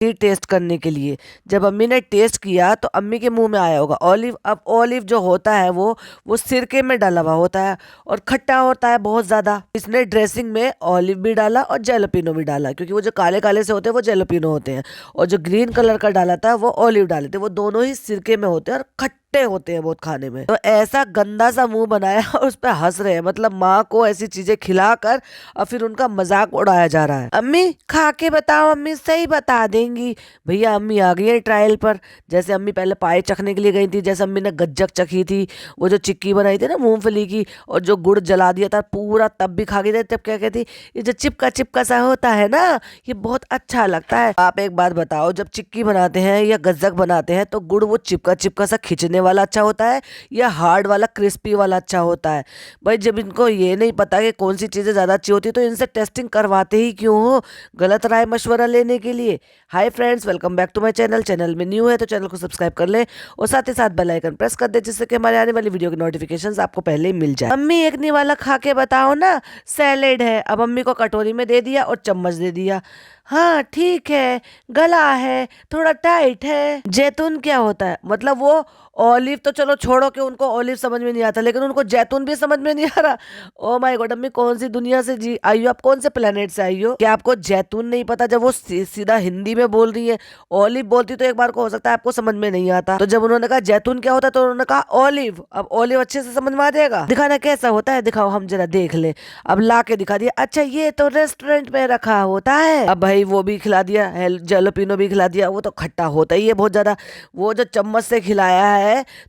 Test करने के लिए। जब अम्मी ने टेस्ट किया तो अम्मी के मुंह में आया होगा ऑलिव। अब ऑलिव जो होता है वो सिरके में डाला हुआ होता है और खट्टा होता है बहुत ज्यादा। इसने ड्रेसिंग में ऑलिव भी डाला और जैलोपिनो भी डाला, क्योंकि वो जो काले काले से होते हैं वो जैलोपिनो होते हैं, और जो ग्रीन कलर का डाला था वो ऑलिव डाले थे। वो दोनों ही सिरके में होते हैं और खट्टे होते हैं बहुत खाने में। तो ऐसा गंदा सा मुंह बनाया और उस पर हंस रहे हैं, मतलब माँ को ऐसी चीजें खिलाकर और फिर उनका मजाक उड़ाया जा रहा है। अम्मी खा के बताओ, अम्मी सही बता देंगी। भैया अम्मी आ गई है ट्रायल पर। जैसे अम्मी पहले पाए चखने के लिए गई थी, जैसे अम्मी ने गज्जक चखी थी, वो जो चिक्की बनाई थी ना मूंगफली की, और जो गुड़ जला दिया था पूरा, तब भी खा गई थी। तब क्या कहती, ये जो चिपका चिपका सा होता है ना, ये बहुत अच्छा लगता है। आप एक बात बताओ, जब चिक्की बनाते हैं या गज्जक बनाते हैं तो गुड़ वो चिपका चिपका सा खिंचने वाला अच्छा होता है या हार्ड वाला क्रिस्पी वाला अच्छा होता है? भाई जब इनको ये नहीं पता कि कौन सी चीजें ज्यादा अच्छी होती है तो इनसे टेस्टिंग करवाते ही क्यों हो, गलत राय मशवरा लेने के लिए। Hi friends, welcome back to my channel. Channel में न्यू है तो चैनल को सब्सक्राइब कर ले और साथ ही साथ बेल आइकन प्रेस कर दे, जिससे कि हमारे आने वाली वीडियो की नोटिफिकेशंस आपको पहले ही मिल जाए। अम्मी एक निवाला खा के बताओ ना। सैलेड है। अब अम्मी को कटोरी में दे दिया और चम्मच दे दिया। हाँ ठीक है, गला है, थोड़ा टाइट है। जैतून क्या होता है? मतलब वो ऑलिव तो चलो छोड़ो कि उनको ऑलिव समझ में नहीं आता, लेकिन उनको जैतून भी समझ में नहीं आ रहा। ओ माय गॉड, अम्मी कौन सी दुनिया से जी आई हो आप? कौन से प्लेनेट से आई हो? क्या आपको जैतून नहीं पता? जब वो सीधा हिंदी में बोल रही है, ऑलिव बोलती तो एक बार को हो सकता है आपको समझ में नहीं आता। तो जब उन्होंने कहा जैतून क्या होता है तो उन्होंने कहा ऑलिव। अब ऑलिव अच्छे से समझ में आ जाएगा? दिखाना कैसा होता है, दिखाओ हम जरा देख ले। अब ला के दिखा दिया, अच्छा ये तो रेस्टोरेंट में रखा होता है। अब भाई वो भी खिला दिया, जैलोपिनो भी खिला दिया, वो तो खट्टा होता ही है बहुत ज्यादा। वो जो चम्मच से खिलाया है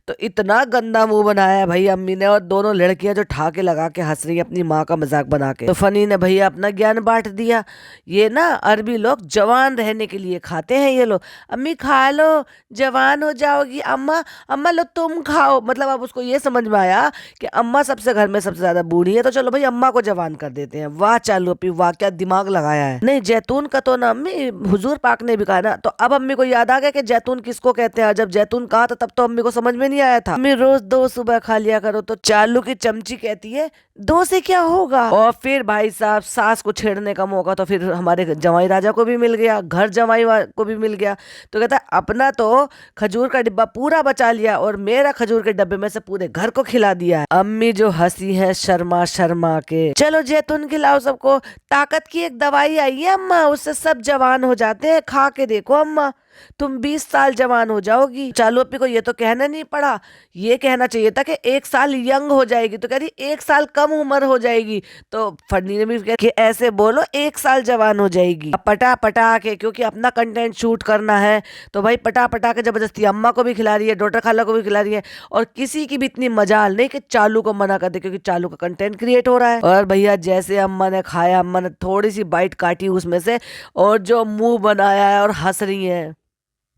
तो इतना गंदा मुंह बनाया है भाई अम्मी ने, और दोनों लड़कियां जो ठाके लगा के हंस रही है अपनी माँ का मजाक बना के। तो फनी ने भैया अपना ज्ञान बांट दिया। ये ना अरबी लोग जवान रहने के लिए खाते हैं ये लोग। अम्मी खा लो, जवान हो जाओगी। अम्मा अम्मा लो तुम खाओ। मतलब अब उसको ये समझ में आया कि अम्मा सबसे घर में सबसे ज्यादा बूढ़ी है, तो चलो भाई अम्मा को जवान कर देते हैं। वाह चालू अपनी, वाह क्या दिमाग लगाया है। नहीं जैतून का तो ना अम्मी हुजूर पाक ने भी कहा ना। तो अब अम्मी को याद आ गया कि जैतून किसको कहते हैं। जब जैतून कहा था तब तो अम्मी को समझ में नहीं आया था। अम्मी रोज 2 सुबह खा लिया करो। तो चालू की चमची कहती है 2 से क्या होगा। और फिर भाई साहब सास को छेड़ने का मौका तो फिर हमारे जमाई राजा को भी मिल गया, घर जमाई को भी मिल गया। तो कहता है अपना तो खजूर का डिब्बा पूरा बचा लिया और मेरा खजूर के डब्बे में से पूरे घर को खिला दिया है। अम्मी जो हंसी है शर्मा शर्मा के। चलो जैतून खिलाओ सबको, ताकत की एक दवाई आई है अम्मा, उससे सब जवान हो जाते हैं, खा के देखो अम्मा, तुम 20 साल जवान हो जाओगी। चालू अपनी को ये तो कहना नहीं पड़ा, ये कहना चाहिए था कि 1 साल यंग हो जाएगी। तो कह रही 1 साल कम उम्र हो जाएगी। तो फनी ने भी कहा कि ऐसे बोलो 1 साल जवान हो जाएगी। अब पटा पटा के, क्योंकि अपना कंटेंट शूट करना है तो भाई पटा पटा के जबरदस्ती अम्मा को भी खिला रही है, डॉक्टर खाला को भी खिला रही है, और किसी की भी इतनी मजाल नहीं कि चालू को मना कर दे, क्योंकि चालू का कंटेंट क्रिएट हो रहा है। और भैया जैसे अम्मा ने खाया, अम्मा ने थोड़ी सी बाइट काटी उसमें से और जो मुंह बनाया है और हंस रही है।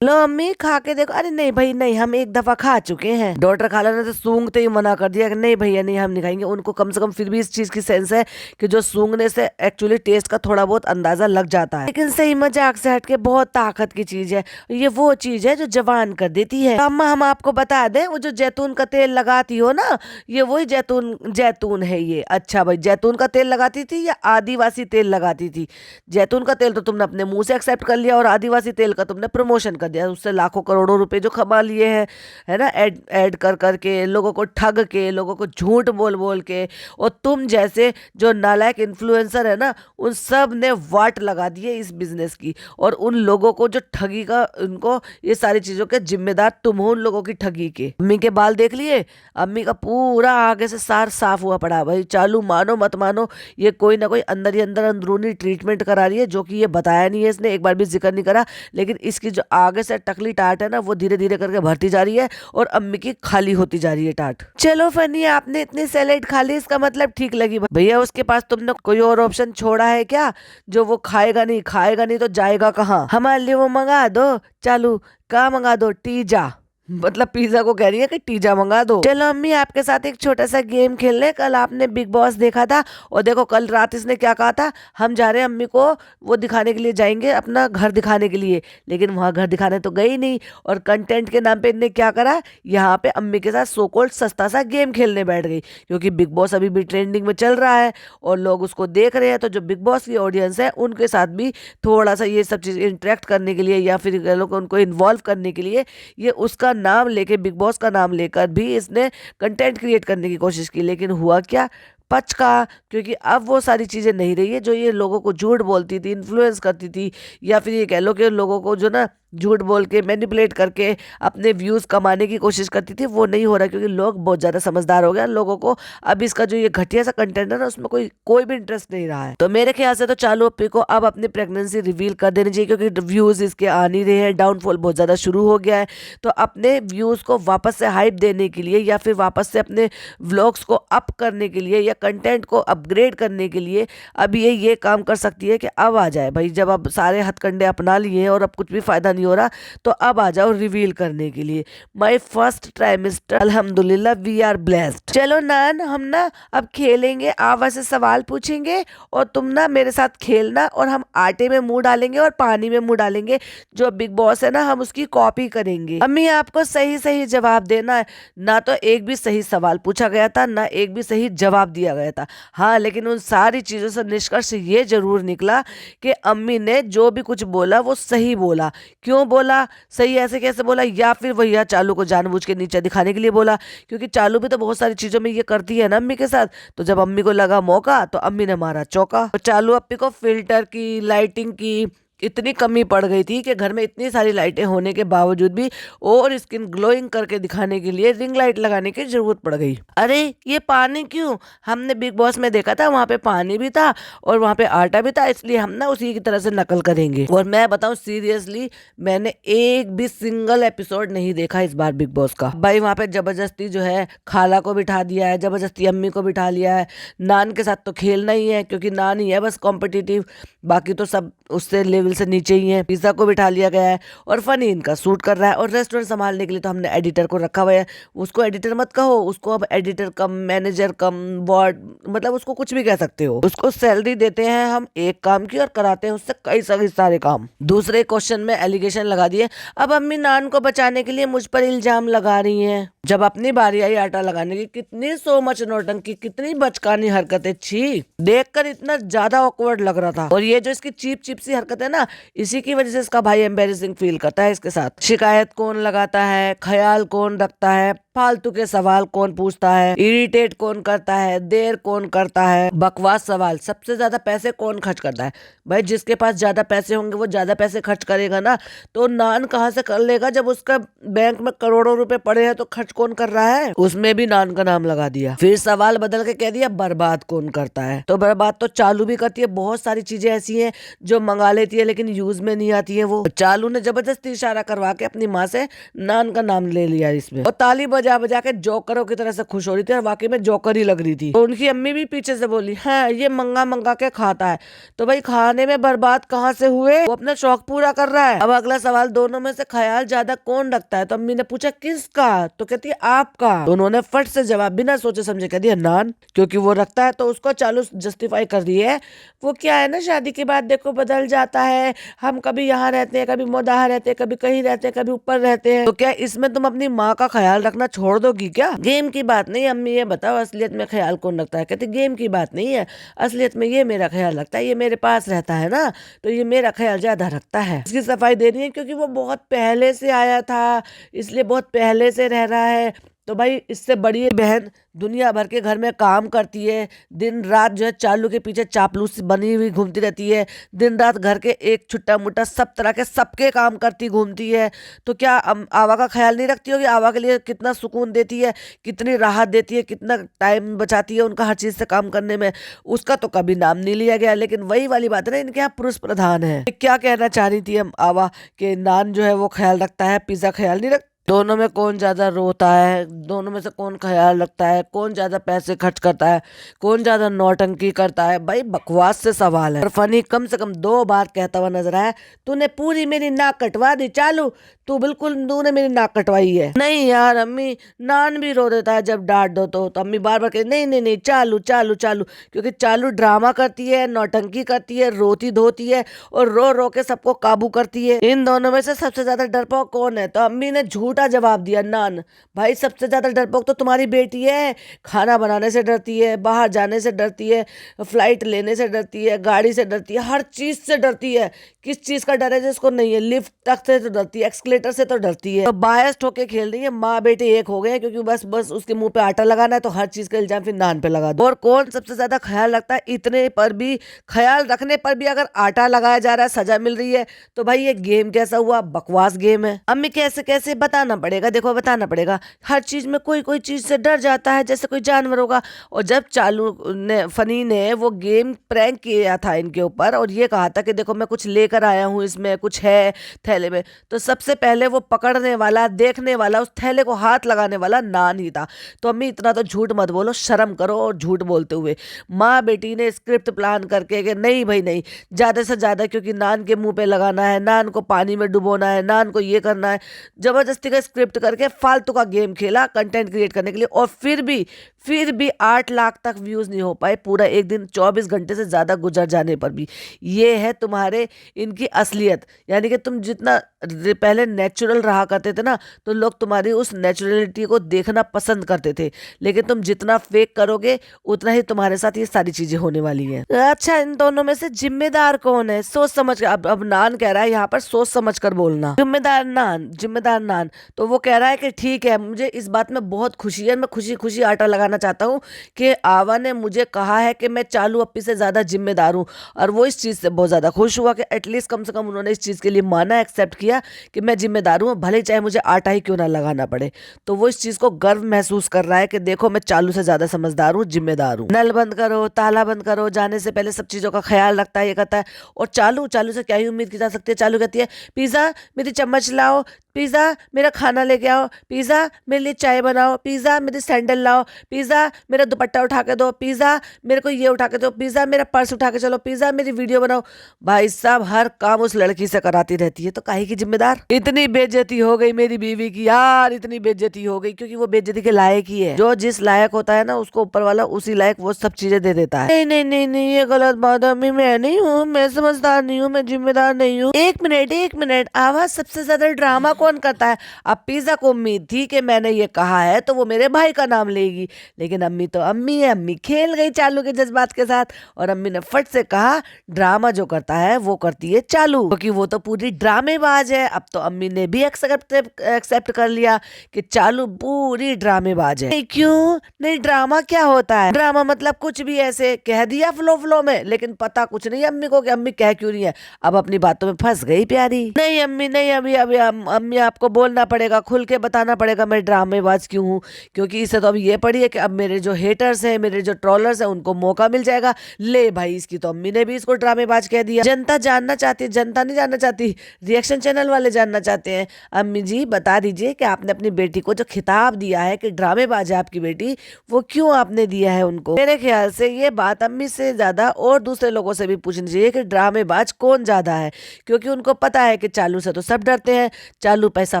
लो अम्मी खा के देखो। अरे नहीं भाई नहीं, हम एक दफा खा चुके हैं। डॉक्टर खाला ने तो सूंघते ही मना कर दिया कि नहीं भैया नहीं, हम नहीं खाएंगे। उनको कम से कम फिर भी इस चीज की सेंस है कि जो सूंघने से एक्चुअली टेस्ट का थोड़ा बहुत अंदाजा लग जाता है। लेकिन सही मजाक से हटके बहुत ताकत की चीज है ये, वो चीज है जो जवान कर देती है। अम्मा हम आपको बता दें, वो जो जैतून का तेल लगाती हो ना, ये वही जैतून है ये। अच्छा भाई, जैतून का तेल लगाती थी या आदिवासी तेल लगाती थी? जैतून का तेल तो तुमने अपने मुंह से एक्सेप्ट कर लिया और आदिवासी तेल का तुमने प्रमोशन कर दिया, उससे लाखों करोड़ों रुपए जो कमा लिए हैं, है ना, ऐड कर करके, लोगों को ठग के, लोगों को झूठ बोल बोल के। और तुम जैसे जो नालायक इन्फ्लुएंसर है ना, उन सब ने वाट लगा दी है इस बिजनेस की। और उन लोगों को जो ठगी का, उनको ये सारी चीजों के जिम्मेदार तुम हो, उन लोगों की ठगी के। अम्मी के बाल देख लिए, अम्मी का पूरा आगे से सार साफ हुआ पड़ा। भाई चालू मानो मत मानो, ये कोई ना कोई अंदर ही अंदर अंदरूनी ट्रीटमेंट करा रही है, जो कि ये बताया नहीं है इसने, एक बार भी जिक्र नहीं करा। लेकिन इसकी जो आगे से टकली टाट है ना, वो धीरे धीरे करके भरती जा रही है और अम्मी की खाली होती जा रही है टाट। चलो फनी, आपने इतनी सैलेड खा ली, इसका मतलब ठीक लगी। भैया उसके पास तुमने कोई और ऑप्शन छोड़ा है क्या जो वो खाएगा नहीं? खाएगा नहीं तो जाएगा कहाँ? हमारे लिए वो मंगा दो, चालू का मंगा दो टीजा। मतलब पिज्जा को कह रही है कि टीजा मंगा दो। चलो अम्मी आपके साथ एक छोटा सा गेम खेल ले, कल आपने बिग बॉस देखा था और देखो कल रात इसने क्या कहा था, हम जा रहे हैं अम्मी को वो दिखाने के लिए, जाएंगे अपना घर दिखाने के लिए, लेकिन वहां घर दिखाने तो गई नहीं और कंटेंट के नाम पे इनने क्या करा, यहाँ पे अम्मी के साथ सो कॉल्ड सस्ता सा गेम खेलने बैठ गई, क्योंकि बिग बॉस अभी भी ट्रेंडिंग में चल रहा है और लोग उसको देख रहे हैं। तो जो बिग बॉस की ऑडियंस है उनके साथ भी थोड़ा सा ये सब चीज इंटरेक्ट करने के लिए या फिर कह लो कि उनको इन्वॉल्व करने के लिए ये उसका नाम लेके, बिग बॉस का नाम लेकर भी इसने कंटेंट क्रिएट करने की कोशिश की, लेकिन हुआ क्या, पचका। क्योंकि अब वो सारी चीजें नहीं रही है जो ये लोगों को झूठ बोलती थी, इन्फ्लुएंस करती थी, या फिर ये कह लो कि लोगों को जो ना झूठ बोल के मैनिपुलेट करके अपने व्यूज कमाने की कोशिश करती थी, वो नहीं हो रहा, क्योंकि लोग बहुत ज्यादा समझदार हो गए। लोगों को अब इसका जो ये घटिया सा कंटेंट है ना, उसमें कोई कोई भी इंटरेस्ट नहीं रहा है। तो मेरे ख्याल से तो चालू अप्पी को अब अपनी प्रेगनेंसी रिवील कर देनी चाहिए, क्योंकि व्यूज इसके आ नहीं रहे हैं, डाउनफॉल बहुत ज्यादा शुरू हो गया है। तो अपने व्यूज को वापस से हाइप देने के लिए या फिर वापस से अपने व्लॉग्स को अप करने के लिए या कंटेंट को अपग्रेड करने के लिए अब ये काम कर सकती है कि अब आ जाए भाई, जब अब सारे हथकंडे अपना लिए और अब कुछ भी फायदा नहीं हो रहा, तो अब आ जाओ रिवील करने के लिए। माय फर्स्ट ट्राइमेस्टर अल्हम्दुलिल्लाह वी आर ब्लेस्ड। चलो नान हम ना अब खेलेंगे, आप वैसे सवाल पूछेंगे और तुम ना मेरे साथ खेलना, और हम आटे में मुंह डालेंगे और पानी में मुंह डालेंगे, जो बिग बॉस है ना हम उसकी कॉपी करेंगे। अम्मी आपको सही सही जवाब देना है, ना तो एक भी सही सवाल पूछा गया था, ना एक भी सही जवाब दिया गया था। हाँ लेकिन उन सारी चीजों से निष्कर्ष ये जरूर निकला कि अम्मी ने जो भी कुछ बोला वो सही बोला। क्यों बोला सही, ऐसे कैसे बोला, या फिर भैया चालू को जानबूझ के नीचे दिखाने के लिए बोला, क्योंकि चालू भी तो बहुत सारी चीजों में ये करती है ना अम्मी के साथ। तो जब अम्मी को लगा मौका तो अम्मी ने मारा चौका। तो चालू अप्पी को फिल्टर की, लाइटिंग की इतनी कमी पड़ गई थी कि घर में इतनी सारी लाइटें होने के बावजूद भी और स्किन ग्लोइंग करके दिखाने के लिए रिंग लाइट लगाने की जरूरत पड़ गई। अरे ये पानी क्यों, हमने बिग बॉस में देखा था वहां पे पानी भी था और वहां पे आटा भी था, इसलिए हम ना उसी की तरह से नकल करेंगे। और मैं बताऊं सीरियसली, मैंने एक भी सिंगल एपिसोड नहीं देखा इस बार बिग बॉस का। भाई वहां पे जबरदस्ती जो है खाला को बिठा दिया है, जबरदस्ती अम्मी को बिठा लिया है, नान के साथ तो खेलना ही है क्योंकि नान ही है बस कॉम्पिटिटिव, बाकी तो सब उससे लेवल से नीचे ही है। पिज्जा को बिठा लिया गया है और फनी इनका सूट कर रहा है, और रेस्टोरेंट संभालने के लिए तो हमने एडिटर को रखा हुआ है। उसको एडिटर मत कहो, उसको अब एडिटर कम मैनेजर कम बोर्ड, मतलब उसको कुछ भी कह सकते हो। उसको सैलरी देते हैं हम एक काम की और कराते हैं उससे कई सारे काम। दूसरे क्वेश्चन में एलिगेशन लगा दिए, अब अम्मी नान को बचाने के लिए मुझ पर इल्जाम लगा रही है। जब अपनी बारी आई आटा लगाने की, कितनी सो मच नौटंकी, कितनी बचकानी हरकतें, छी देखकर इतना ज्यादा ऑकवर्ड लग रहा था। और ये जो इसकी चीप चीप सी हरकत है ना, इसी की वजह से इसका भाई एम्बेरसिंग फील करता है इसके साथ। शिकायत कौन लगाता है, ख्याल कौन रखता है, फालतू के सवाल कौन पूछता है, इरिटेट कौन करता है, देर कौन करता है, बकवास सवाल, सबसे ज्यादा पैसे कौन खर्च करता है। भाई जिसके पास ज्यादा पैसे होंगे वो ज्यादा पैसे खर्च करेगा ना, तो नान कहाँ से कर लेगा जब उसका बैंक में करोड़ों रुपए पड़े हैं, तो खर्च कौन कर रहा है, उसमें भी नान का नाम लगा दिया। फिर सवाल बदल के कह दिया बर्बाद कौन करता है, तो बर्बाद तो चालू भी करती है। बहुत सारी चीजें ऐसी हैं जो मंगा लेती है लेकिन यूज में नहीं आती है। वो चालू ने जबरदस्ती इशारा करवा के अपनी माँ से नान का नाम ले लिया इसमें, और ताली बजा बजा के जोकरों की तरह से खुश हो रही थी, और वाकई में जोकर ही लग रही थी। तो उनकी अम्मी भी पीछे से बोली, हाँ ये मंगा मंगा के खाता है, तो भाई खाने में बर्बाद कहाँ से हुए, वो अपना शौक पूरा कर रहा है। अब अगला सवाल, दोनों में से ख्याल ज्यादा कौन रखता है, तो अम्मी ने पूछा किसका, तो कहती है आपका। तो उन्होंने फट से जवाब बिना सोचे समझे कह दिया नान, क्योंकि वो रखता है। तो उसको चालू जस्टिफाई कर रही है, वो क्या है ना शादी के बाद देखो बदल जाता है, हम कभी यहाँ रहते हैं, कभी मोदाहा रहते हैं, कभी कहीं रहते हैं, कभी ऊपर रहते हैं, तो क्या इसमें तुम अपनी माँ का ख्याल रखना छोड़ दोगी क्या। गेम की बात नहीं अम्मी, ये बताओ असलियत में ख्याल कौन रखता है। कहती गेम की बात नहीं है, असलियत में ये मेरा ख्याल रखता है, ये मेरे पास रहता है ना, तो ये मेरा ख्याल ज्यादा रखता है। इसकी सफाई दे रही है क्योंकि वो बहुत पहले से आया था, इसलिए बहुत पहले से रह रहा है। तो भाई इससे बड़ी बहन दुनिया भर के घर में काम करती है, दिन रात जो है चालू के पीछे चापलूसी बनी हुई घूमती रहती है, दिन रात घर के एक छुट्टा मुट्टा सब तरह के सबके काम करती घूमती है। तो क्या आवा का ख्याल नहीं रखती होगी, आवा के लिए कितना सुकून देती है, कितनी राहत देती है, कितना टाइम बचाती है उनका हर चीज से काम करने में, उसका तो कभी नाम नहीं लिया गया। लेकिन वही वाली बात है ना, इनके यहाँ पुरुष प्रधान है। क्या कहना चाह रही थी हम आवा के नान जो है वो ख्याल रखता है, पिज्जा ख्याल नहीं दोनों में कौन ज्यादा रोता है, दोनों में से कौन ख्याल रखता है, कौन ज्यादा पैसे खर्च करता है, कौन ज्यादा नौटंकी करता है। भाई बकवास से सवाल है। और फनी कम से कम 2 बार कहता हुआ नजर आया, तूने पूरी मेरी नाक कटवा दी चालू, तूने मेरी नाक कटवाई है। नहीं यार अम्मी, नान भी रो देता है जब डांट दो तो अम्मी बार बार कहती नहीं नहीं नहीं चालू चालू चालू, क्योंकि चालू ड्रामा करती है, नौटंकी करती है, रोती धोती है और रो रो के सबको काबू करती है। इन दोनों में से सबसे ज्यादा डरपोक कौन है? तो अम्मी ने झूठा जवाब दिया, नान। भाई सबसे ज्यादा डरपोक तो तुम्हारी बेटी है। खाना बनाने से डरती है, बाहर जाने से डरती है, फ्लाइट लेने से डरती है, गाड़ी से डरती है, हर चीज से डरती है। किस चीज का डर है जिसको नहीं है? लिफ्ट तक से तो डरती है, एक्सकलेटर से तो डरती है। तो बायस्ड होके खेल रही है, माँ बेटे एक हो गए हैं, क्योंकि बस बस उसके मुंह पे आटा लगाना है तो हर चीज का इल्जाम फिर नान पे लगा दो। और कौन सबसे ज्यादा ख्याल रखता है? इतने पर भी, ख्याल रखने पर भी अगर आटा लगाया जा रहा है, सजा मिल रही है, तो भाई ये गेम कैसा हुआ? बकवास गेम है। अम्मी कैसे कैसे बताना पड़ेगा, देखो बताना पड़ेगा। हर चीज में कोई कोई चीज से डर जाता है जैसे कोई जानवर होगा। और जब चालू ने, फनी ने वो गेम प्रैंक किया था इनके ऊपर और ये कहा था कि देखो मैं कुछ लेकर आया हूँ, इसमें कुछ है थैले में, तो सबसे पहले वो पकड़ने वाला, देखने वाला, उस थैले को हाथ लगाने वाला नान ही था। तो अम्मी इतना तो झूठ मत बोलो, शर्म करो। और झूठ बोलते हुए माँ बेटी ने स्क्रिप्ट प्लान करके कि नहीं भाई नहीं, ज्यादा से ज्यादा, क्योंकि नान के मुंह पे लगाना है, नान को पानी में डुबोना है, नान को ये करना है, जबरदस्ती का स्क्रिप्ट करके फालतू का गेम खेला कंटेंट क्रिएट करने के लिए। और फिर भी 8 लाख तक व्यूज नहीं हो पाए। पूरा एक दिन 24 घंटे से ज्यादा गुजर जाने पर भी। ये है तुम्हारे इनकी असलियत। यानी कि तुम जितना पहले नेचुरल रहा करते थे ना, तो लोग तुम्हारी उस नेचुरलिटी को देखना पसंद करते थे। लेकिन तुम जितना फेक करोगे उतना ही तुम्हारे साथ ये सारी चीजें होने वाली हैं। अच्छा, इन दोनों में से जिम्मेदार कौन है? सोच समझ कर। अब नान कह रहा है यहाँ पर सोच समझ कर बोलना। जिम्मेदार नान, जिम्मेदार नान। तो वो कह रहा है कि ठीक है, मुझे इस बात में बहुत खुशी है, मैं खुशी खुशी आटा लगाना चाहता हूँ कि आवा ने मुझे कहा है कि मैं चालू अप्पी से ज्यादा जिम्मेदार हूँ। और वो इस चीज से बहुत ज्यादा खुश हुआ कि एटलीस्ट कम से कम उन्होंने इस चीज के लिए माना, एक्सेप्ट किया कि मैं जिम्मेदार हूँ, भले चाहे मुझे आटा ही क्यों ना लगाना पड़े। तो वो इस चीज को गर्व महसूस कर रहा है कि देखो मैं चालू से ज्यादा समझदार हूँ, जिम्मेदार हूँ। नल बंद करो, ताला बंद करो, जाने से पहले सब चीजों का ख्याल रखता है, ये करता है। और चालू चालू से क्या ही उम्मीद की जा सकती है? चालू कहती है, पिज्जा मेरी चम्मच लाओ, पिज्जा मेरा खाना लेके आओ, पिज्जा मेरे लिए चाय बनाओ, पिज्जा मेरी सैंडल लाओ, पिज्जा मेरा दुपट्टा उठा के दो, पिज्जा मेरे को ये उठा के दो, पिज्जा मेरा पर्स उठा के चलो, पिज्जा मेरी वीडियो बनाओ। भाई साहब हर काम उस लड़की से कराती रहती है, तो काहे की जिम्मेदार? इतनी बेइज्जती हो गई मेरी बीवी की यार, इतनी बेइज्जती हो गई, क्योंकि वो बेइज्जती के लायक ही है। जो जिस लायक होता है ना, उसको ऊपर वाला उसी लायक वो सब चीजें दे देता है। नहीं नहीं नहीं नहीं, ये गलत बात है अम्मी, मैं नहीं हूँ, मैं समझदार नहीं हूँ, मैं जिम्मेदार नहीं हूँ। एक मिनट, आवाज सबसे ज्यादा ड्रामा कौन करता है? अब पिज्जा को उम्मीद थी कि मैंने ये कहा है तो वो मेरे भाई का नाम लेगी, लेकिन अम्मी तो अम्मी है, अम्मी खेल गई चालू के जज्बात के साथ। और अम्मी ने फट से कहा, ड्रामा जो करता है वो करती है चालू, क्योंकि वो तो पूरी ड्रामेबाज है। अब तो अम्मी ने भी एक्सेप्ट कर लिया कि चालू पूरी ड्रामेबाज है। क्यों नहीं? ड्रामा क्या होता है? ड्रामा मतलब कुछ भी ऐसे कह दिया फ्लो फ्लो में, लेकिन पता कुछ नहीं अम्मी को कि अम्मी कह क्यों रही है। अब अपनी बातों में फंस गई प्यारी। नहीं अम्मी नहीं, अभी अभी अम्मी आपको बोलना पड़ेगा, खुल के बताना पड़ेगा मैं ड्रामेबाज क्यों हूँ। क्योंकि इससे तो अब ये पड़ी है कि अब मेरे जो हेटर्स हैं, मेरे जो ट्रोलर्स हैं, उनको मौका मिल जाएगा। ले भाई, इसकी तो अम्मी ने भी इसको ड्रामेबाज कह दिया। जनता जानना चाहती है, जनता नहीं जानना चाहती, रिएक्शन चैनल वाले जानना चाहते हैं। अम्मी जी बता दीजिए कि आपने अपनी बेटी को जो खिताब दिया है कि ड्रामेबाज है आपकी बेटी, वो क्यों आपने दिया है उनको? मेरे ख्याल से ये बात अम्मी से ज्यादा और दूसरे लोगों से भी पूछनी चाहिए कि ड्रामेबाज कौन ज्यादा है। क्योंकि उनको पता है कि चालू से तो सब डरते हैं, चालू पैसा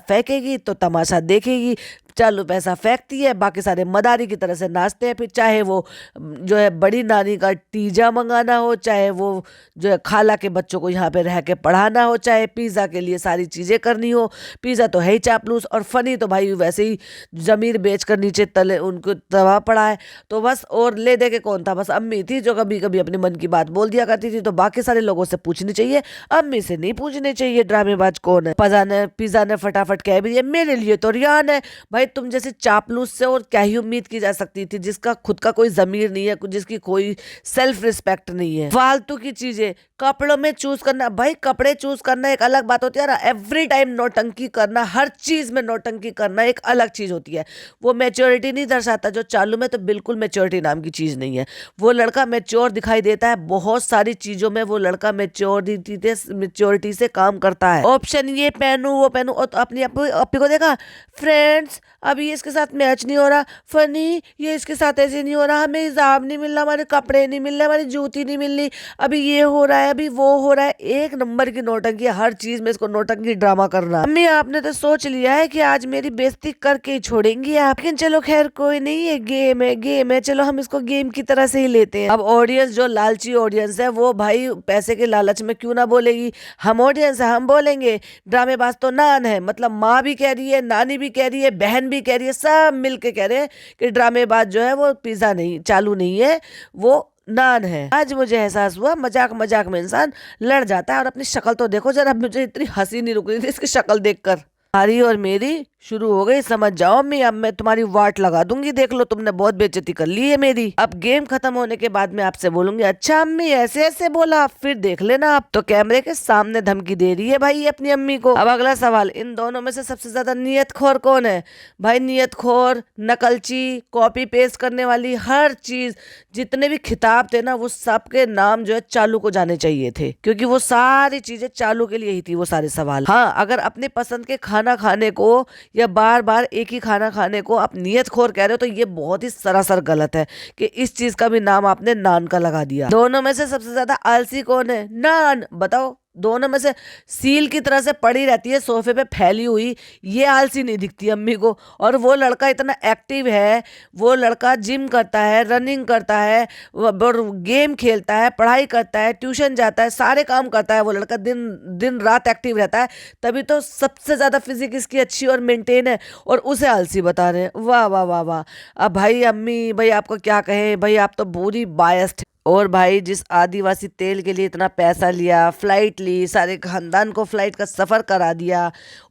फेंकेगी तो तमाशा देखेगी, चालू पैसा फेंकती है, बाकी सारे मदारी की तरह से नाचते हैं। फिर चाहे वो जो है बड़ी नानी का टीजा मंगाना हो, चाहे वो जो है खाला के बच्चों को यहाँ पे रह के पढ़ाना हो, चाहे पिज़्ज़ा के लिए सारी चीज़ें करनी हो। पिज़्ज़ा तो है ही चापलूस, और फनी तो भाई वैसे ही ज़मीर बेच कर नीचे तले उनको तबाह पड़ा है। तो बस और ले दे के कौन था? बस अम्मी थी जो कभी कभी अपने मन की बात बोल दिया करती थी। तो बाकी सारे लोगों से पूछनी चाहिए, अम्मी से नहीं पूछनी चाहिए ड्रामेबाज कौन है। पिज़्ज़ा ने फटाफट कह भी दिया, मेरे लिए तो रियान है। भाई तुम जैसे चापलूस से और क्या ही उम्मीद की जा सकती थी, जिसका खुद का कोई जमीर नहीं है, जिसकी कोई सेल्फ रिस्पेक्ट नहीं है। फालतू की चीजें कपड़ों में चूज करना, भाई कपड़े चूज करना एक अलग बात होती है ना, एवरी टाइम नौटंकी करना, हर चीज में नौटंकी करना एक अलग चीज होती है। वो मैच्योरिटी नहीं दर्शाता। जो चालू में तो बिल्कुल मैच्योरिटी नाम की चीज नहीं है। वो लड़का मैच्योर दिखाई देता है, बहुत सारी चीजों में वो लड़का मैच्योरिटी से काम करता है। ऑप्शन ये पहनू वो पहनू, और तो अपनी अपनी को देखा, फ्रेंड्स अभी ये इसके साथ मैच नहीं हो रहा, फनी ये इसके साथ ऐसे नहीं हो रहा, हमें हिसाब नहीं मिल रहा, हमारे कपड़े नहीं मिल रहे, हमारी जूती नहीं मिल रही, अभी ये हो रहा है, अभी वो हो रहा है। एक नंबर की नौटंकी, हर चीज में इसको नौटंकी ड्रामा करना। अम्मी आपने तो सोच लिया है कि आज मेरी बेइज्जती करके ही छोड़ेंगी आप, लेकिन चलो खैर कोई नहीं, ये गेम है, चलो हम इसको गेम की तरह से ही लेते हैं। अब ऑडियंस जो लालची ऑडियंस है वो भाई पैसे के लालच में क्यों ना बोलेगी, हम ऑडियंस है हम बोलेंगे। ड्रामेबाज तो नान है, मतलब माँ भी कह रही है, नानी भी कह रही है, बहन भी कह रही है, सब मिलके कह रहे हैं कि ड्रामेबाज जो है वो पिज्जा नहीं चालू नहीं है, वो नान है। आज मुझे एहसास हुआ मजाक मजाक में इंसान लड़ जाता है। और अपनी शक्ल तो देखो जरा, मुझे इतनी हंसी नहीं रुक रही थी इसकी शक्ल देखकर। तुम्हारी और मेरी शुरू हो गई, समझ जाओ अम्मी, अब मैं तुम्हारी वाट लगा दूंगी, देख लो तुमने बहुत बेइज्जती कर ली है मेरी। अब गेम खत्म होने के बाद मैं आपसे बोलूंगी, अच्छा अम्मी ऐसे ऐसे बोला, फिर देख लेना आप। तो कैमरे के सामने धमकी दे रही है भाई अपनी अम्मी को। अब अगला सवाल, इन दोनों में से सबसे ज्यादा नियतखोर कौन है? भाई नियतखोर, नकलची, कॉपी पेस्ट करने वाली, हर चीज जितने भी खिताब थे ना वो सबके नाम जो है चालू को जाने चाहिए थे, क्योंकि वो सारी चीजें चालू के लिए ही थी वो सारे सवाल। हाँ, अगर अपने पसंद के खाना खाने को या बार बार एक ही खाना खाने को आप नियतखोर कह रहे हो तो ये बहुत ही सरासर गलत है कि इस चीज का भी नाम आपने नान का लगा दिया। दोनों में से सबसे ज्यादा आलसी कौन है? नान। बताओ, दोनों में से सील की तरह से पड़ी रहती है सोफे पे फैली हुई, ये आलसी नहीं दिखती अम्मी को। और वो लड़का इतना एक्टिव है, वो लड़का जिम करता है, रनिंग करता है, गेम खेलता है, पढ़ाई करता है, ट्यूशन जाता है, सारे काम करता है। वो लड़का दिन दिन रात एक्टिव रहता है, तभी तो सबसे ज्यादा फिजिक इसकी अच्छी और मेंटेन है, और उसे आलसी बता रहे हैं। वाह वाह वाह वाह। अब भाई अम्मी भाई आपको क्या कहे, भाई आप तो पूरी बायस्ड। और भाई जिस आदिवासी तेल के लिए इतना पैसा लिया, फ्लाइट ली, सारे खानदान को फ्लाइट का सफ़र करा दिया,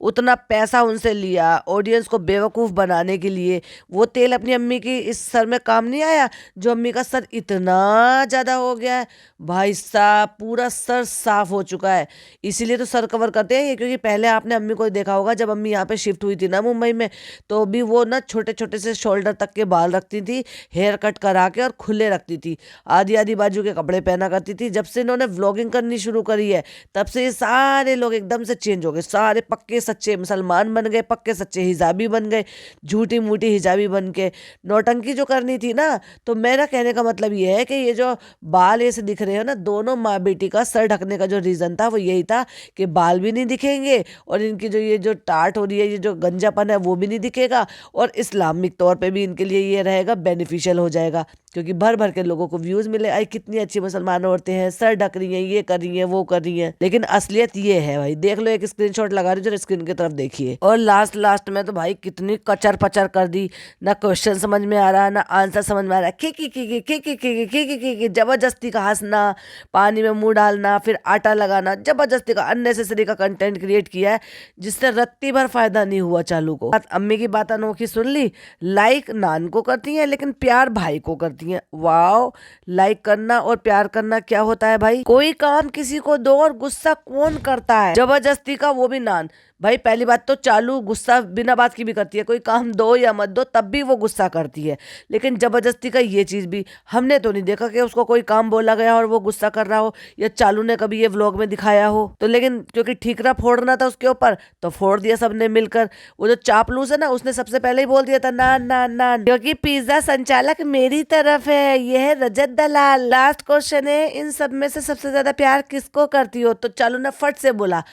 उतना पैसा उनसे लिया ऑडियंस को बेवकूफ़ बनाने के लिए, वो तेल अपनी अम्मी की इस सर में काम नहीं आया जो अम्मी का सर इतना ज़्यादा हो गया है। भाई साहब पूरा सर साफ हो चुका है। इसीलिए तो सर कवर करते हैं ये, क्योंकि पहले आपने अम्मी को देखा होगा जब अम्मी यहाँ पे शिफ्ट हुई थी ना मुंबई में, तो भी वो ना छोटे छोटे से शोल्डर तक के बाल रखती थी, हेयर कट करा के और खुले रखती थी, आधी आधी बाजू के कपड़े पहना करती थी। जब से इन्होंने व्लॉगिंग करनी शुरू करी है तब से ये सारे लोग एकदम से चेंज हो गए, सारे पक्के सच्चे मुसलमान बन गए, पक्के सच्चे हिजाबी बन गए, झूठी मूठी हिजाबी बन के। नौटंकी जो करनी थी ना, तो मेरा कहने का मतलब ये है कि ये जो बाल ऐसे दिख रहे हो ना, दोनों माँ बेटी का सर ढकने का जो रीज़न था वो यही था कि बाल भी नहीं दिखेंगे और इनकी जो ये जो टाट हो रही है, ये जो गंजापन है वो भी नहीं दिखेगा, और इस्लामिक तौर पे भी इनके लिए ये रहेगा, बेनिफिशियल हो जाएगा, क्योंकि भर भर के लोगों को व्यूज मिले, आई कितनी अच्छी मुसलमान औरतें हैं, सर ढक रही हैं, ये कर रही हैं, वो कर रही हैं। लेकिन असलियत ये है भाई, देख लो, एक स्क्रीनशॉट लगा रही जो स्क्रीन की तरफ देखिए। और लास्ट में तो भाई कितनी कचर पचर कर दी, ना क्वेश्चन समझ में आ रहा, ना आंसर समझ में आ रहा, की जबरदस्ती का हंसना, पानी में मुंह डालना, फिर आटा लगाना, जबरदस्ती का अननेसेसरी का कंटेंट क्रिएट किया है जिससे रत्ती भर फायदा नहीं हुआ चालू को। अम्मी की बात अनोखी सुन ली, लाइक नान को करती हैं लेकिन प्यार भाई को करती हैं। वाओ, लाइक करना और प्यार करना क्या होता है भाई? कोई काम किसी को दो और गुस्सा कौन करता है जबरदस्ती का, वो भी नान। भाई पहली बात तो चालू गुस्सा बिना बात की भी करती है, कोई काम दो या मत दो तब भी वो गुस्सा करती है, लेकिन जबरदस्ती का ये चीज भी हमने तो नहीं देखा कि उसको कोई काम बोला गया और वो गुस्सा कर रहा हो, या चालू ने कभी ये व्लॉग में दिखाया हो। तो लेकिन क्योंकि ठीकरा फोड़ना था उसके ऊपर तो फोड़ दिया सबने मिलकर। वो जो चापलूस है ना, उसने सबसे पहले ही बोल दिया था नान नान नान, क्योंकि पिज्जा संचालक मेरी तरफ है, ये है रजत दलाल। लास्ट क्वेश्चन है, इन सब में से सबसे ज्यादा प्यार किसको करती हो? तो चालू ने फट से बोला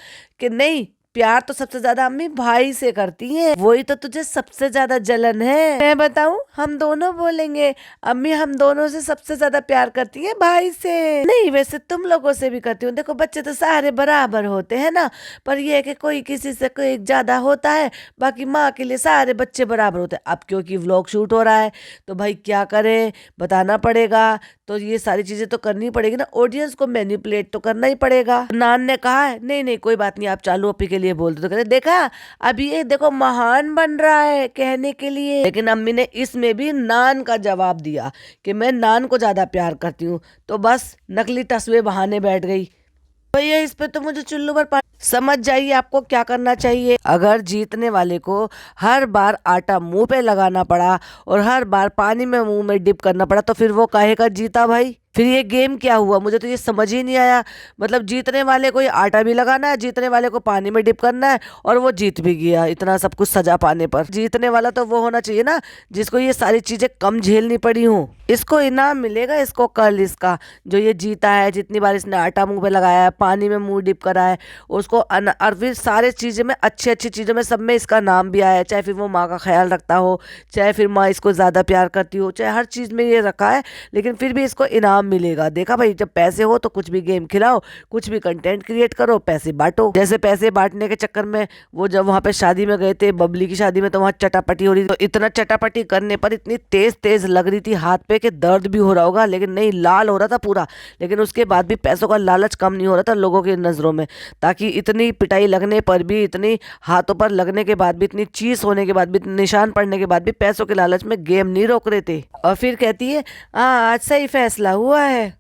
कि नहीं, प्यार तो सबसे ज्यादा अम्मी भाई से करती हैं, वही तो तुझे सबसे ज्यादा जलन है। मैं बताऊं, हम दोनों बोलेंगे अम्मी हम दोनों से सबसे ज्यादा प्यार करती हैं भाई से। नहीं, वैसे तुम लोगों से भी करती हूँ, देखो बच्चे तो सारे बराबर होते हैं ना, पर ये है कि कोई किसी से कोई ज्यादा होता है, बाकी माँ के लिए सारे बच्चे बराबर होते हैं। अब क्योंकि व्लॉग शूट हो रहा है तो भाई क्या करें, बताना पड़ेगा, तो ये सारी चीजें तो करनी पड़ेगी ना, ऑडियंस को मैनिपुलेट तो करना ही पड़ेगा। नान ने कहा है नहीं नहीं कोई बात नहीं, आप चालू अपी के लिए बोलते तो कहते देखा अब ये देखो महान बन रहा है कहने के लिए। लेकिन अम्मी ने इसमें भी नान का जवाब दिया कि मैं नान को ज्यादा प्यार करती हूँ, तो बस नकली तस्वीर बहाने बैठ गई। भैया इस पे तो मुझे चुल्लू पर पानी। समझ जाइए आपको क्या करना चाहिए। अगर जीतने वाले को हर बार आटा मुंह पे लगाना पड़ा और हर बार पानी में मुंह में डिप करना पड़ा, तो फिर वो काहेगा जीता भाई। फिर ये गेम क्या हुआ, मुझे तो ये समझ ही नहीं आया। मतलब जीतने वाले को ये आटा भी लगाना है, जीतने वाले को पानी में डिप करना है, और वो जीत भी गया इतना सब कुछ सजा पाने पर। जीतने वाला तो वो होना चाहिए ना जिसको ये सारी चीजें कम झेलनी पड़ी हो। इसको इनाम मिलेगा, इसको कल इसका जो ये जीता है, जितनी बार इसने आटा मुंह पे लगाया है, पानी में मुंह डिप करा है, उसको और फिर सारे चीजें में अच्छी अच्छी चीजों में सब में इसका नाम भी आया है। चाहे फिर वो माँ का ख्याल रखता हो, चाहे फिर माँ इसको ज्यादा प्यार करती हो, चाहे हर चीज में ये रखा है, लेकिन फिर भी इसको इनाम मिलेगा। देखा भाई, जब पैसे हो तो कुछ भी गेम खिलाओ, कुछ भी कंटेंट क्रिएट करो, पैसे बांटो। जैसे पैसे बांटने के चक्कर में वो जब वहां पे शादी में गए थे, बबली की शादी में, तो वहां चटापटी हो रही थी। तो इतना चटापटी करने पर इतनी तेज तेज लग रही थी हाथ पे कि दर्द भी हो रहा होगा, लेकिन नहीं, लाल हो रहा था पूरा। लेकिन उसके बाद भी पैसों का लालच कम नहीं हो रहा था लोगों की नजरों में, ताकि इतनी पिटाई लगने पर भी, इतनी हाथों पर लगने के बाद भी, इतनी चीज होने के बाद भी, निशान पड़ने के बाद भी पैसों के लालच में गेम नहीं रोक रहे थे। और फिर कहती है हाँ आज सही फैसला हुआ है,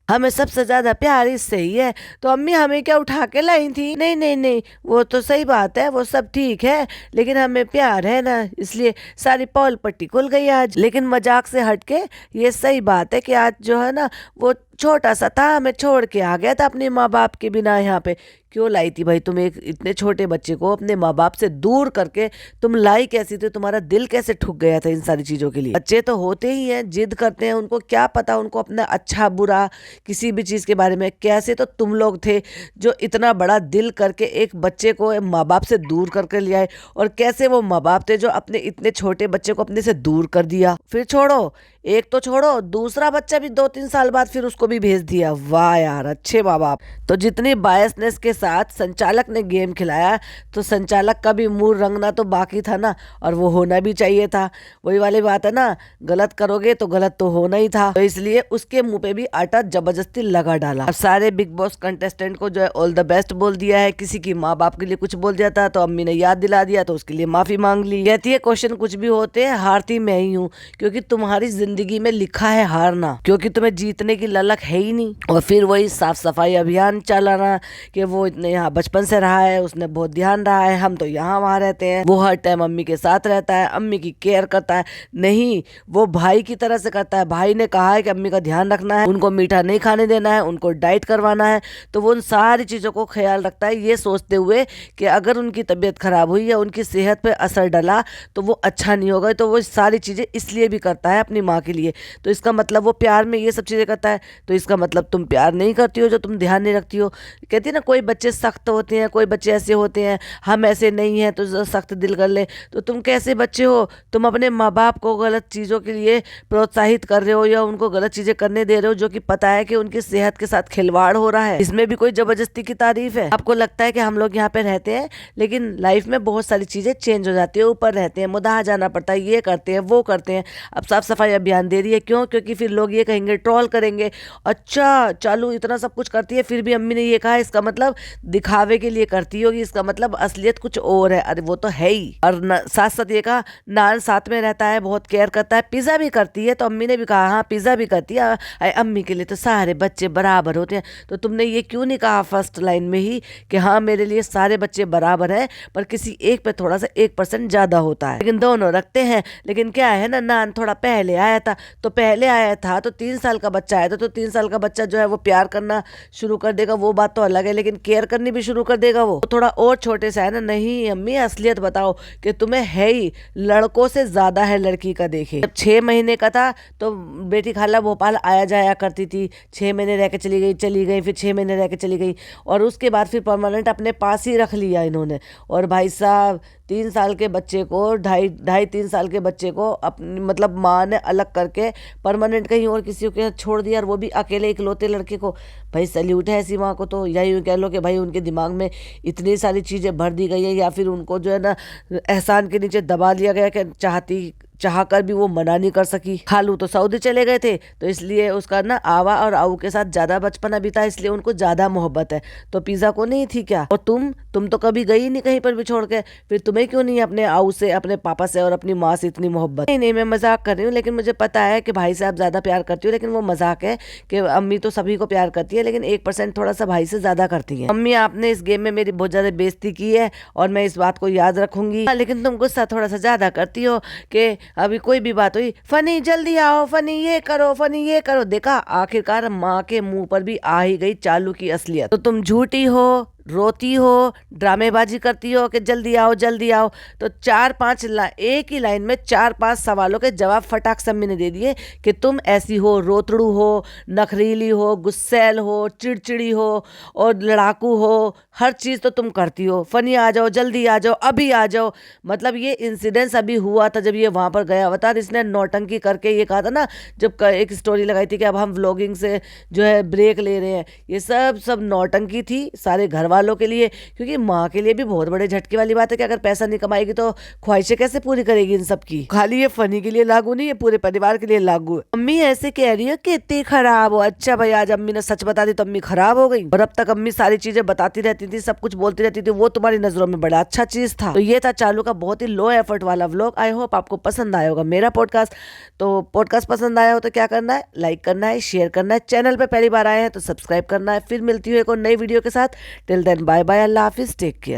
हमें सबसे ज्यादा प्यार इससे ही है। तो अम्मी हमें क्या उठा के लाई थी? नहीं नहीं नहीं, वो तो सही बात है, वो सब ठीक है, लेकिन हमें प्यार है ना, इसलिए सारी पौल पट्टी खुल गई आज। लेकिन मजाक से हटके ये सही बात है कि आज जो है ना, वो छोटा सा था, हमें छोड़ के आ गया था अपने माँ बाप के बिना। यहाँ पे क्यों लाई थी भाई तुम? एक इतने छोटे बच्चे को अपने माँ बाप से दूर करके तुम लाई कैसी थी? तुम्हारा दिल कैसे ठुक गया था इन सारी चीजों के लिए? बच्चे तो होते ही हैं, जिद करते हैं, उनको क्या पता उनको अपना अच्छा बुरा किसी भी चीज के बारे में। कैसे तो तुम लोग थे जो इतना बड़ा दिल करके एक बच्चे को माँ बाप से दूर करके ले आए, और कैसे वो माँ बाप थे जो अपने इतने छोटे बच्चे को अपने से दूर कर दिया। फिर छोड़ो, एक तो छोड़ो, दूसरा बच्चा भी 2-3 साल बाद फिर उसको भी भेज दिया। वाह यार, अच्छे माँ बाप। तो जितनी बायसनेस के साथ संचालक ने गेम खिलाया, तो संचालक का भी मुंह रंगना तो बाकी था ना, और वो होना भी चाहिए था। वही वाली बात है ना, गलत करोगे तो गलत तो होना ही था। तो इसलिए उसके मुंह पे भी आटा जबरदस्ती लगा डाला। अब सारे बिग बॉस कंटेस्टेंट को जो है ऑल द बेस्ट बोल दिया है। किसी की माँ बाप के लिए कुछ बोल दिया था तो अम्मी ने याद दिला दिया, तो उसके लिए माफी मांग ली। कहती है क्वेश्चन कुछ भी होते हैं, हारती मैं ही हूँ, क्योंकि तुम्हारी जिंदगी में लिखा है हारना, क्योंकि तुम्हें जीतने की ललक है ही नहीं। और फिर वही साफ सफाई अभियान चलाना कि वो इतने यहाँ बचपन से रहा है, उसने बहुत ध्यान रहा है, हम तो यहाँ वहाँ रहते हैं। वो हर टाइम अम्मी के साथ रहता है, अम्मी की केयर करता है। नहीं, वो भाई की तरह से करता है। भाई ने कहा है कि अम्मी का ध्यान रखना है, उनको मीठा नहीं खाने देना है, उनको डाइट करवाना है, तो वो उन सारी चीजों को ख्याल रखता है, ये सोचते हुए कि अगर उनकी तबीयत खराब हुई या उनकी सेहत पे असर डला तो वो अच्छा नहीं होगा। तो वो सारी चीजें इसलिए भी करता है अपनी माँ के लिए। तो इसका मतलब वो प्यार में ये सब चीजें करता है। तो इसका मतलब तुम प्यार नहीं करती हो जो तुम ध्यान नहीं रखती हो। कहती है ना, कोई बच्चे सख्त होते हैं, कोई बच्चे ऐसे होते हैं, हम ऐसे नहीं हैं तो सख्त दिल कर ले। तो तुम कैसे बच्चे हो? तुम अपने माँ बाप को गलत चीजों के लिए प्रोत्साहित कर रहे हो या उनको गलत चीजें करने दे रहे हो, जो कि पता है कि उनकी सेहत के साथ खिलवाड़ हो रहा है। इसमें भी कोई जबरदस्ती की तारीफ है? आपको लगता है कि हम लोग यहाँ पे रहते हैं, लेकिन लाइफ में बहुत सारी चीजें चेंज हो जाती है, ऊपर रहते हैं, मुदाहा जाना पड़ता है, ये करते हैं वो करते हैं। अब साफ सफाई अभियान दे रही है, क्यों? क्योंकि फिर लोग ये कहेंगे, ट्रोल करेंगे, अच्छा चालू इतना सब कुछ करती है फिर भी अम्मी ने ये कहा, इसका मतलब दिखावे के लिए करती होगी, इसका मतलब असलियत कुछ और है। अरे वो तो है ही। और साथ साथ ये कहा, नान साथ में रहता है, बहुत केयर करता है, पिज्जा भी करती है। तो अम्मी ने भी कहा हाँ पिज्जा भी करती है, अम्मी के लिए तो सारे बच्चे बराबर होते हैं। तो तुमने ये क्यों नहीं कहा फर्स्ट लाइन में ही कि हाँ मेरे लिए सारे बच्चे बराबर हैं, पर किसी एक पे थोड़ा सा 1% ज्यादा होता है, लेकिन दोनों रखते हैं। लेकिन क्या है ना, नान थोड़ा पहले आया था, तो पहले आया था तो 3 साल का बच्चा आया था, तो 3 साल का बच्चा जो है वो प्यार करना शुरू कर देगा, वो बात तो अलग है, लेकिन केयर करनी भी शुरू कर देगा। वो थोड़ा और छोटे से है ना। नहीं अम्मी, असलियत बताओ कि तुम्हें है ही लड़कों से ज्यादा है लड़की का। देखे जब 6 महीने का था तो बेटी खाला भोपाल आया जाया करती थी, 6 महीने रह के चली गई, फिर 6 महीने रह के चली गई, और उसके बाद फिर परमानेंट अपने पास ही रख लिया इन्होंने। और भाई साहब 3 साल के बच्चे को, ढाई 3 साल के बच्चे को अपनी मतलब माँ ने अलग करके परमानेंट कहीं और किसी के छोड़ दिया, और वो भी अकेले इकलौते लड़के को। भाई सल्यूट है ऐसी माँ को। तो या यूँ कह लो कि भाई उनके दिमाग में इतनी सारी चीज़ें भर दी गई है, या फिर उनको जो है ना एहसान के नीचे दबा लिया गया कि चाहती चाह कर भी वो मना नहीं कर सकी। खालू तो सऊदी चले गए थे, तो इसलिए उसका ना आवा और आऊ के साथ ज्यादा बचपना बीता, इसलिए उनको ज्यादा मोहब्बत है। तो पिज्जा को नहीं थी क्या? और तुम तो कभी गई नहीं कहीं पर भी छोड़ के, फिर तुम्हें क्यों नहीं अपने आऊ से, अपने पापा से और अपनी माँ से इतनी मोहब्बत? नहीं, मैं मजाक कर रही हूँ, लेकिन मुझे पता है कि भाई से आप ज्यादा प्यार करती हो, लेकिन वो मजाक है कि अम्मी तो सभी को प्यार करती है, लेकिन 1% थोड़ा सा भाई से ज्यादा करती है। अम्मी, आपने इस गेम में मेरी बहुत ज्यादा बेइज्जती की है और मैं इस बात को याद रखूंगी। लेकिन तुम गुस्सा थोड़ा सा ज्यादा करती हो कि अभी कोई भी बात हुई, फनी जल्दी आओ, फनी ये करो, फनी ये करो। देखा, आखिरकार माँ के मुंह पर भी आ ही गई चालू की असलियत। तो तुम झूठी हो, रोती हो, ड्रामेबाजी करती हो कि जल्दी आओ जल्दी आओ। तो 4-5 एक ही लाइन में 4-5 सवालों के जवाब फटाक से अम्मी ने दे दिए कि तुम ऐसी हो, रोतड़ू हो, नखरीली हो, गुस्सैल हो, चिड़चिड़ी हो और लड़ाकू हो, हर चीज़ तो तुम करती हो। फनी आ जाओ, जल्दी आ जाओ, अभी आ जाओ। मतलब ये इंसिडेंस अभी हुआ था जब ये वहां पर गया हुआ था, इसने नौटंकी करके ये कहा था ना, जब एक स्टोरी लगाई थी कि अब हम व्लॉगिंग से जो है ब्रेक ले रहे हैं। ये सब नौटंकी थी सारे घर वालों के लिए, क्योंकि माँ के लिए भी बहुत बड़े झटके वाली बात है कि अगर पैसा नहीं कमाएगी तो ख्वाहिशें कैसे पूरी करेगी इन सब की। खाली ये फनी के लिए लागू नहीं, ये पूरे परिवार के लिए लागू है। अम्मी ऐसे कह रही है कि इतनी खराब हो? अच्छा भाई, आज अम्मी ने सच बता दी तो अम्मी खराब हो गई? और अब तक अम्मी सारी चीजें बताती रहती थी, सब कुछ बोलती रहती थी, वो तुम्हारी नजरों में बड़ा अच्छा चीज था। तो ये था चालू का बहुत ही लो एफर्ट वाला व्लॉग। आई होप आपको पसंद आया होगा मेरा पॉडकास्ट। तो पॉडकास्ट पसंद आया हो तो क्या करना है, लाइक करना है, शेयर करना है, चैनल पे पहली बार आए हैं तो सब्सक्राइब करना है। फिर मिलती हूँ एक और नई वीडियो के साथ। टिल देन बाय बाय, अल्लाह हाफिज, टेक केयर।